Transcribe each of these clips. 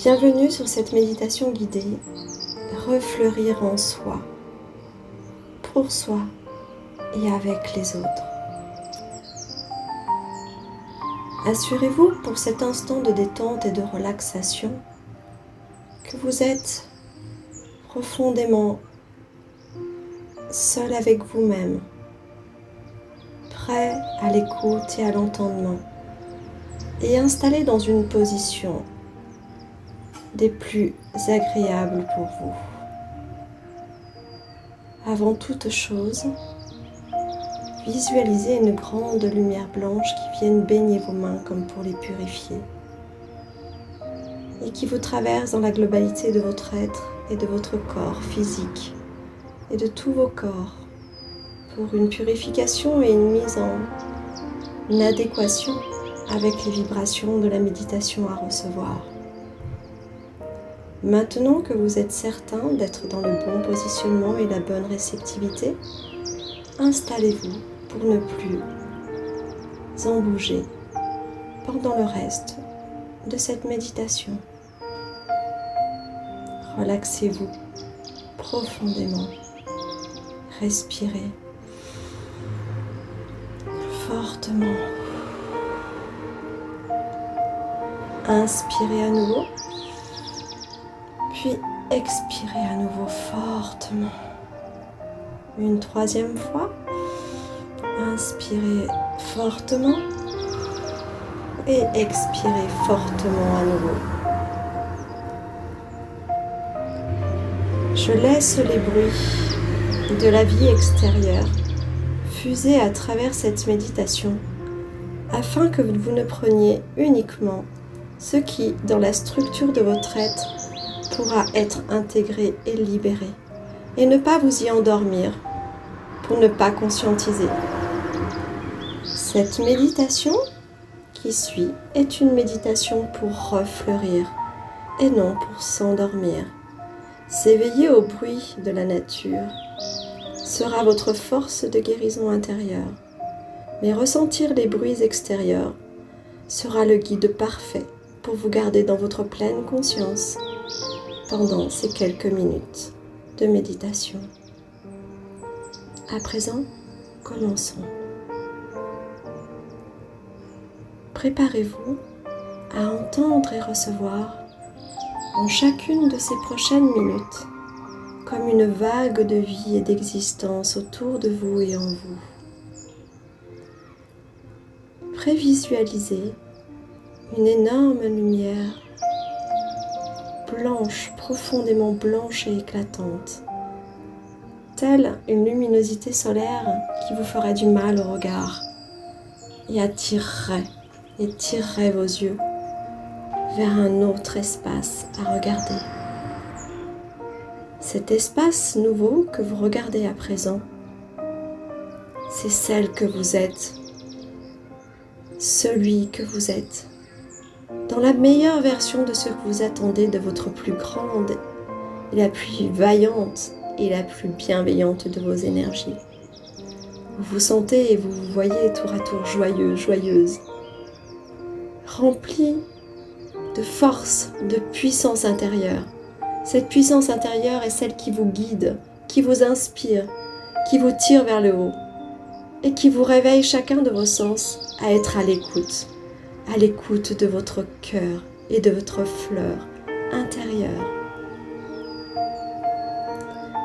Bienvenue sur cette méditation guidée, refleurir en soi, pour soi et avec les autres. Assurez-vous pour cet instant de détente et de relaxation que vous êtes profondément seul avec vous-même, prêt à l'écoute et à l'entendement, et installé dans une position des plus agréables pour vous. Avant toute chose, visualisez une grande lumière blanche qui vienne baigner vos mains comme pour les purifier et qui vous traverse dans la globalité de votre être et de votre corps physique et de tous vos corps pour une purification et une mise en adéquation avec les vibrations de la méditation à recevoir. Maintenant que vous êtes certain d'être dans le bon positionnement et la bonne réceptivité, installez-vous pour ne plus en bouger pendant le reste de cette méditation. Relaxez-vous profondément, respirez fortement, inspirez à nouveau. Puis expirez à nouveau fortement. Une troisième fois. Inspirez fortement et expirez fortement à nouveau. Je laisse les bruits de la vie extérieure fuser à travers cette méditation afin que vous ne preniez uniquement ce qui, dans la structure de votre être, pourra être intégré et libéré, et ne pas vous y endormir pour ne pas conscientiser. Cette méditation qui suit est une méditation pour refleurir et non pour s'endormir. S'éveiller au bruit de la nature sera votre force de guérison intérieure, mais ressentir les bruits extérieurs sera le guide parfait pour vous garder dans votre pleine conscience pendant ces quelques minutes de méditation. À présent, commençons. Préparez-vous à entendre et recevoir en chacune de ces prochaines minutes comme une vague de vie et d'existence autour de vous et en vous. Prévisualisez une énorme lumière blanche, profondément blanche et éclatante, telle une luminosité solaire qui vous ferait du mal au regard et tirerait vos yeux vers un autre espace à regarder. Cet espace nouveau que vous regardez à présent, c'est celle que vous êtes, celui que vous êtes, dans la meilleure version de ce que vous attendez de votre plus grande et la plus vaillante et la plus bienveillante de vos énergies. Vous vous sentez et vous vous voyez tour à tour joyeux, joyeuse, remplie de force, de puissance intérieure. Cette puissance intérieure est celle qui vous guide, qui vous inspire, qui vous tire vers le haut et qui vous réveille chacun de vos sens à être à l'écoute de votre cœur et de votre fleur intérieure.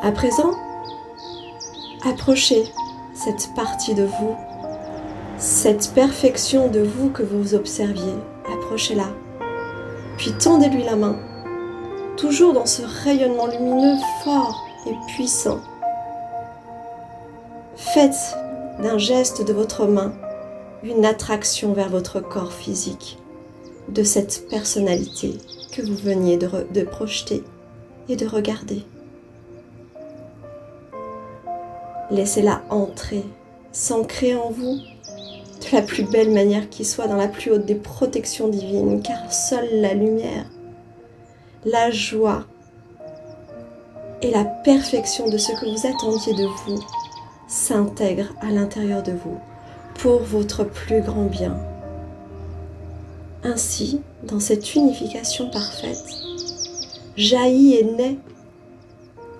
À présent, approchez cette partie de vous, cette perfection de vous que vous observiez. Approchez-la, puis tendez-lui la main, toujours dans ce rayonnement lumineux fort et puissant. Faites d'un geste de votre main une attraction vers votre corps physique de cette personnalité que vous veniez de projeter et de regarder. Laissez-la entrer, s'ancrer en vous de la plus belle manière qui soit, dans la plus haute des protections divines, car seule la lumière, la joie et la perfection de ce que vous attendiez de vous s'intègrent à l'intérieur de vous pour votre plus grand bien. Ainsi, dans cette unification parfaite, jaillit et naît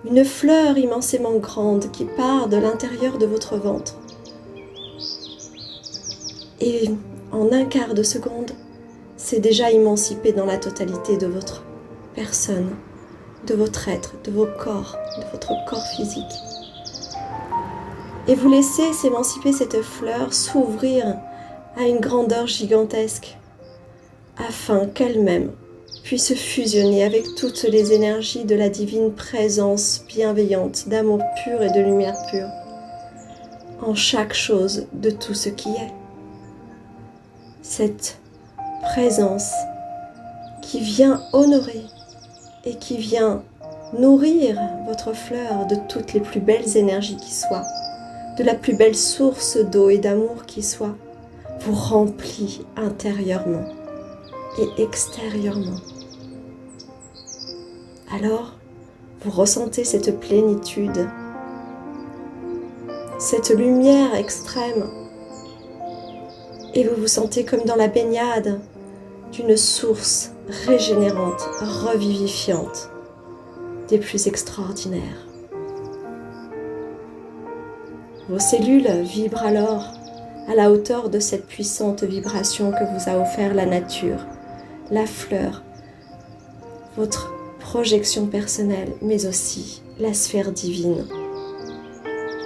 une fleur immensément grande qui part de l'intérieur de votre ventre. Et en un quart de seconde, c'est déjà émancipé dans la totalité de votre personne, de votre être, de vos corps, de votre corps physique. Et vous laissez s'émanciper cette fleur, s'ouvrir à une grandeur gigantesque, afin qu'elle-même puisse fusionner avec toutes les énergies de la divine présence bienveillante, d'amour pur et de lumière pure, en chaque chose de tout ce qui est. Cette présence qui vient honorer et qui vient nourrir votre fleur de toutes les plus belles énergies qui soient, de la plus belle source d'eau et d'amour qui soit, vous remplit intérieurement et extérieurement. Alors, vous ressentez cette plénitude, cette lumière extrême, et vous vous sentez comme dans la baignade d'une source régénérante, revivifiante, des plus extraordinaires. Vos cellules vibrent alors à la hauteur de cette puissante vibration que vous a offert la nature, la fleur, votre projection personnelle, mais aussi la sphère divine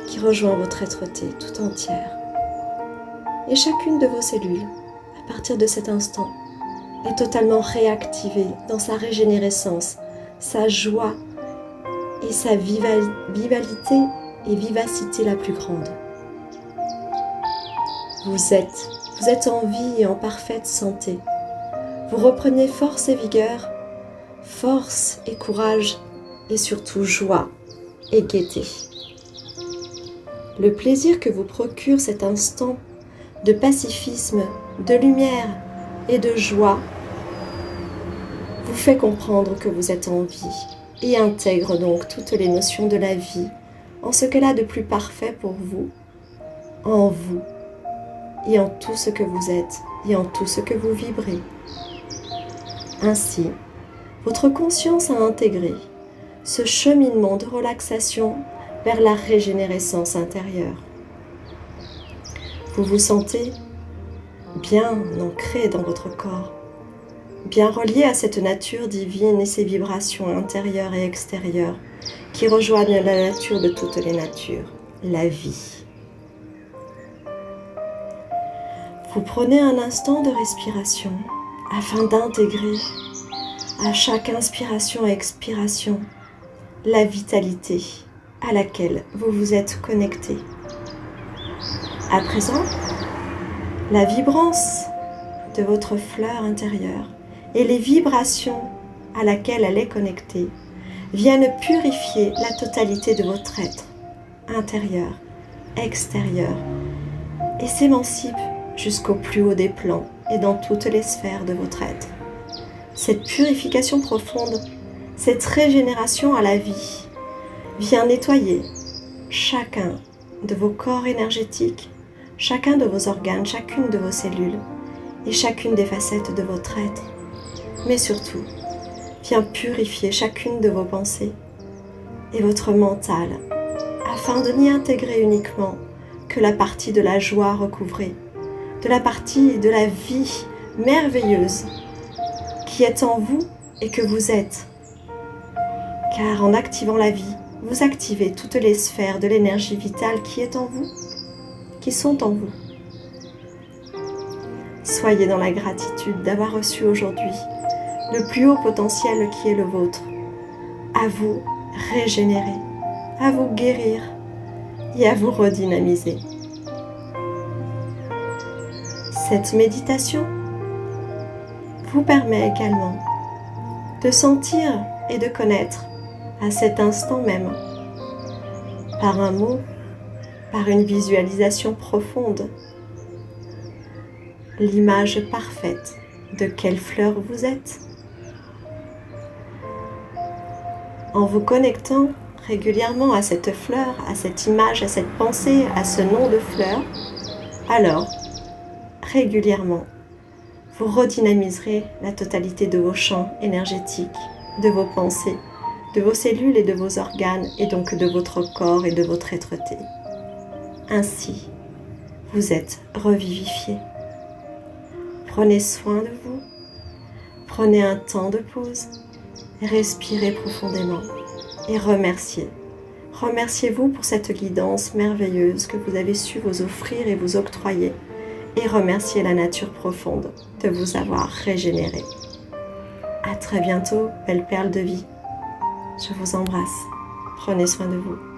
qui rejoint votre être-té tout entière. Et chacune de vos cellules, à partir de cet instant, est totalement réactivée dans sa régénérescence, sa joie et sa vitalité et vivacité la plus grande. Vous êtes en vie et en parfaite santé. Vous reprenez force et vigueur, force et courage, et surtout joie et gaieté. Le plaisir que vous procure cet instant de pacifisme, de lumière et de joie vous fait comprendre que vous êtes en vie et intègre donc toutes les notions de la vie en ce qu'elle a de plus parfait pour vous, en vous et en tout ce que vous êtes et en tout ce que vous vibrez. Ainsi, votre conscience a intégré ce cheminement de relaxation vers la régénérescence intérieure. Vous vous sentez bien ancré dans votre corps, bien relié à cette nature divine et ses vibrations intérieures et extérieures qui rejoignent la nature de toutes les natures, la vie. Vous prenez un instant de respiration afin d'intégrer à chaque inspiration et expiration la vitalité à laquelle vous vous êtes connecté. À présent, la vibrance de votre fleur intérieure et les vibrations à laquelle elle est connectée viennent purifier la totalité de votre être intérieur, extérieur et s'émancipent jusqu'au plus haut des plans et dans toutes les sphères de votre être. Cette purification profonde, cette régénération à la vie vient nettoyer chacun de vos corps énergétiques, chacun de vos organes, chacune de vos cellules et chacune des facettes de votre être, mais surtout vient purifier chacune de vos pensées et votre mental afin de n'y intégrer uniquement que la partie de la joie recouvrée, de la partie de la vie merveilleuse qui est en vous et que vous êtes. Car en activant la vie, vous activez toutes les sphères de l'énergie vitale qui est en vous, qui sont en vous. Soyez dans la gratitude d'avoir reçu aujourd'hui le plus haut potentiel qui est le vôtre, à vous régénérer, à vous guérir et à vous redynamiser. Cette méditation vous permet également de sentir et de connaître à cet instant même, par un mot, par une visualisation profonde, l'image parfaite de quelle fleur vous êtes. En vous connectant régulièrement à cette fleur, à cette image, à cette pensée, à ce nom de fleur, alors, régulièrement, vous redynamiserez la totalité de vos champs énergétiques, de vos pensées, de vos cellules et de vos organes, et donc de votre corps et de votre être-té. Ainsi, vous êtes revivifié. Prenez soin de vous, prenez un temps de pause, respirez profondément et remerciez. Remerciez-vous pour cette guidance merveilleuse que vous avez su vous offrir et vous octroyer, et remerciez la nature profonde de vous avoir régénéré. À très bientôt, belle perle de vie. Je vous embrasse. Prenez soin de vous.